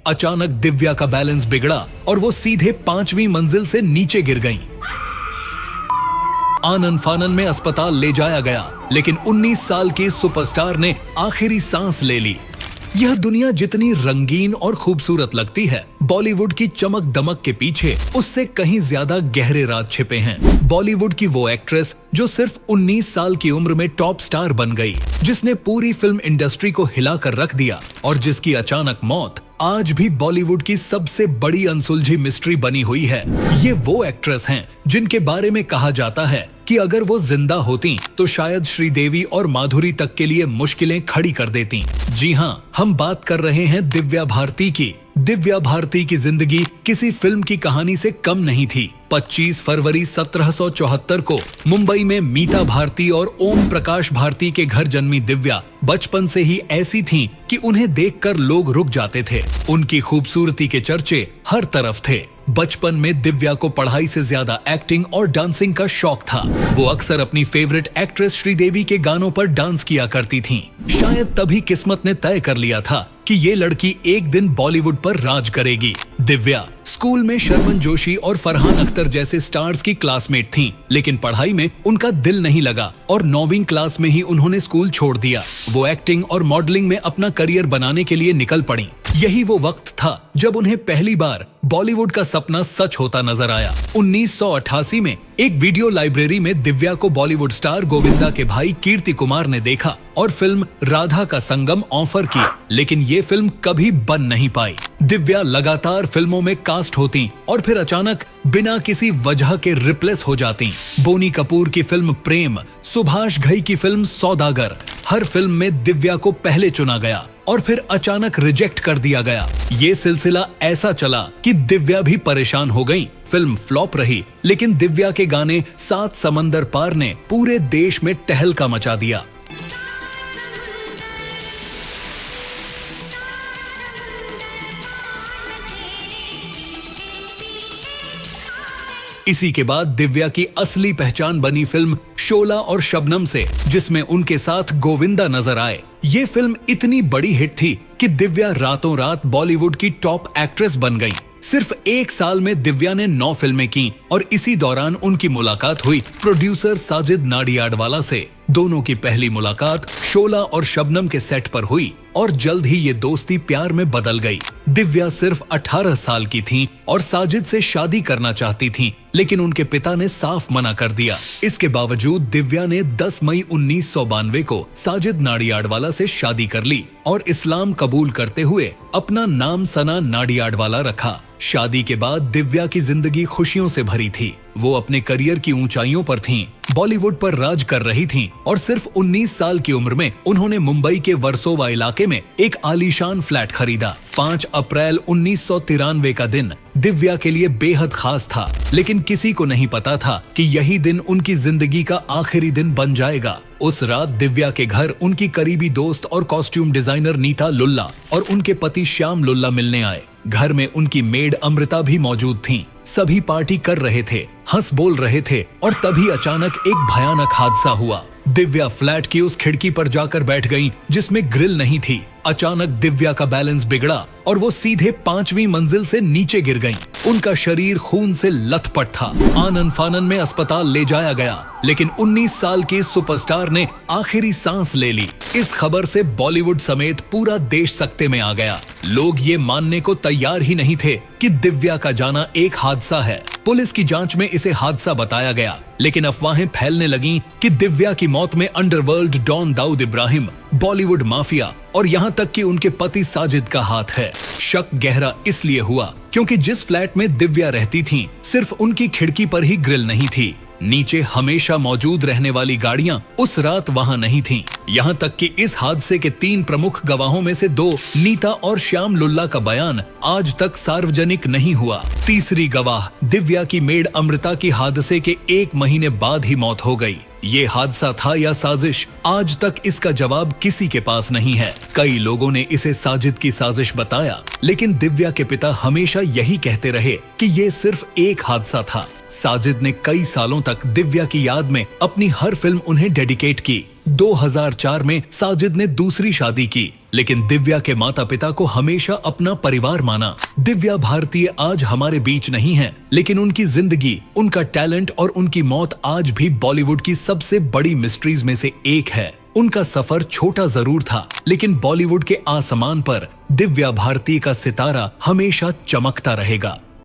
अचानक दिव्या का बैलेंस बिगड़ा और वो सीधे 5वीं मंजिल से नीचे गिर गईं। आनन फानन में अस्पताल ले जाया गया, लेकिन 19 साल की सुपरस्टार ने आखिरी सांस ले ली। यह दुनिया जितनी रंगीन और खूबसूरत लगती है, बॉलीवुड की चमक दमक के पीछे उससे कहीं ज्यादा गहरे राज छिपे हैं। बॉलीवुड की वो एक्ट्रेस जो सिर्फ 19 साल की उम्र में टॉप स्टार बन गई, जिसने पूरी फिल्म इंडस्ट्री को हिलाकर रख दिया और जिसकी अचानक मौत आज भी बॉलीवुड की सबसे बड़ी अनसुलझी मिस्ट्री बनी हुई है। ये वो एक्ट्रेस हैं जिनके बारे में कहा जाता है कि अगर वो जिंदा होती तो शायद श्रीदेवी और माधुरी तक के लिए मुश्किलें खड़ी कर देती। जी हाँ, हम बात कर रहे हैं दिव्या भारती की। दिव्या भारती की जिंदगी किसी फिल्म की कहानी से कम नहीं थी। 25 फरवरी 1774 को मुंबई में मीता भारती और ओम प्रकाश भारती के घर जन्मी दिव्या बचपन से ही ऐसी थीं कि उन्हें देखकर लोग रुक जाते थे। उनकी खूबसूरती के चर्चे हर तरफ थे। बचपन में दिव्या को पढ़ाई से ज्यादा एक्टिंग और डांसिंग का शौक था। वो अक्सर अपनी फेवरेट एक्ट्रेस श्रीदेवी के गानों पर डांस किया करती थीं। शायद तभी किस्मत ने तय कर लिया था कि ये लड़की एक दिन बॉलीवुड पर राज करेगी। दिव्या स्कूल में शर्मन जोशी और फरहान अख्तर जैसे स्टार्स की क्लासमेट थीं, लेकिन पढ़ाई में उनका दिल नहीं लगा और 9वीं क्लास में ही उन्होंने स्कूल छोड़ दिया। वो एक्टिंग और मॉडलिंग में अपना करियर बनाने के लिए निकल पड़ी। यही वो वक्त था जब उन्हें पहली बार बॉलीवुड का सपना सच होता नजर आया। 1988 में एक वीडियो लाइब्रेरी में दिव्या को बॉलीवुड स्टार गोविंदा के भाई कीर्ति कुमार ने देखा और फिल्म राधा का संगम ऑफर की, लेकिन ये फिल्म कभी बन नहीं पाई। दिव्या लगातार फिल्मों में कास्ट होती और फिर अचानक बिना किसी वजह के रिप्लेस हो जाती। बोनी कपूर की फिल्म प्रेम, सुभाष घई की फिल्म सौदागर, हर फिल्म में दिव्या को पहले चुना गया और फिर अचानक रिजेक्ट कर दिया गया। ये सिलसिला ऐसा चला कि दिव्या भी परेशान हो गई। फिल्म फ्लॉप रही, लेकिन दिव्या के गाने सात समंदर पार ने पूरे देश में टहलका मचा दिया। इसी के बाद दिव्या की असली पहचान बनी फिल्म शोला और शबनम से, जिसमें उनके साथ गोविंदा नजर आए। ये फिल्म इतनी बड़ी हिट थी कि दिव्या रातों रात बॉलीवुड की टॉप एक्ट्रेस बन गई। सिर्फ 1 साल में दिव्या ने 9 फिल्में की और इसी दौरान उनकी मुलाकात हुई प्रोड्यूसर साजिद नाडियाडवाला से। दोनों की पहली मुलाकात शोला और शबनम के सेट पर हुई और जल्द ही ये दोस्ती प्यार में बदल गई। दिव्या सिर्फ 18 साल की थीं और साजिद से शादी करना चाहती थीं, लेकिन उनके पिता ने साफ मना कर दिया। इसके बावजूद दिव्या ने 10 मई 1992 को साजिद नाडियाडवाला से शादी कर ली और इस्लाम कबूल करते हुए अपना नाम सना नाडियाडवाला रखा। शादी के बाद दिव्या की जिंदगी खुशियों से भरी थी। वो अपने करियर की ऊंचाइयों पर थीं, बॉलीवुड पर राज कर रही थीं और सिर्फ 19 साल की उम्र में उन्होंने मुंबई के वर्सोवा इलाके में एक आलीशान फ्लैट खरीदा। 5 अप्रैल 1993 का दिन दिव्या के लिए बेहद खास था, लेकिन किसी को नहीं पता था कि यही दिन उनकी जिंदगी का आखिरी दिन बन जाएगा। उस रात दिव्या के घर उनकी करीबी दोस्त और कॉस्ट्यूम डिजाइनर नीता लुल्ला और उनके पति श्याम लुल्ला मिलने आए। घर में उनकी मेड अमृता भी मौजूद थीं। सभी पार्टी कर रहे थे, हंस बोल रहे थे और तभी अचानक एक भयानक हादसा हुआ। दिव्या फ्लैट की उस खिड़की पर जाकर बैठ गईं जिसमें ग्रिल नहीं थी। अचानक दिव्या का बैलेंस बिगड़ा और वो सीधे 5वीं मंजिल से नीचे गिर गईं। उनका शरीर खून से लथपथ था। आनन फानन में अस्पताल ले जाया गया, लेकिन 19 साल की सुपरस्टार ने आखिरी सांस ले ली। इस खबर से बॉलीवुड समेत पूरा देश सकते में आ गया। लोग ये मानने को तैयार ही नहीं थे कि दिव्या का जाना एक हादसा है। पुलिस की जांच में इसे हादसा बताया गया, लेकिन अफवाहें फैलने लगीं कि दिव्या की मौत में underworld don Dawood Ibrahim, Bollywood mafia और यहाँ तक कि उनके पति साजिद का हाथ है। शक गहरा इसलिए हुआ क्योंकि जिस फ्लैट में दिव्या रहती थीं, सिर्फ उनकी खिड़की पर ही ग्रिल नहीं थी। नीचे हमेशा मौजूद रहने वाली गाड़ियां उस रात वहां नहीं थीं। यहाँ तक कि इस हादसे के 3 प्रमुख गवाहों में से 2, नीता और श्याम लुल्ला का बयान आज तक सार्वजनिक नहीं हुआ। तीसरी गवाह दिव्या की मेड अमृता की हादसे के 1 महीने बाद ही मौत हो गई। ये हादसा था या साजिश, आज तक इसका जवाब किसी के पास नहीं है। कई लोगों ने इसे साजिद की साजिश बताया, लेकिन दिव्या के पिता हमेशा यही कहते रहे कि ये सिर्फ एक हादसा था। साजिद ने कई सालों तक दिव्या की याद में अपनी हर फिल्म उन्हें डेडिकेट की। 2004 में साजिद ने दूसरी शादी की, लेकिन दिव्या के माता पिता को हमेशा अपना परिवार माना। दिव्या भारतीय आज हमारे बीच नहीं है, लेकिन उनकी जिंदगी, उनका टैलेंट और उनकी मौत आज भी बॉलीवुड की सबसे बड़ी मिस्ट्रीज में से एक है। उनका सफर छोटा जरूर था, लेकिन बॉलीवुड के आसमान पर दिव्या भारती का सितारा हमेशा चमकता रहेगा।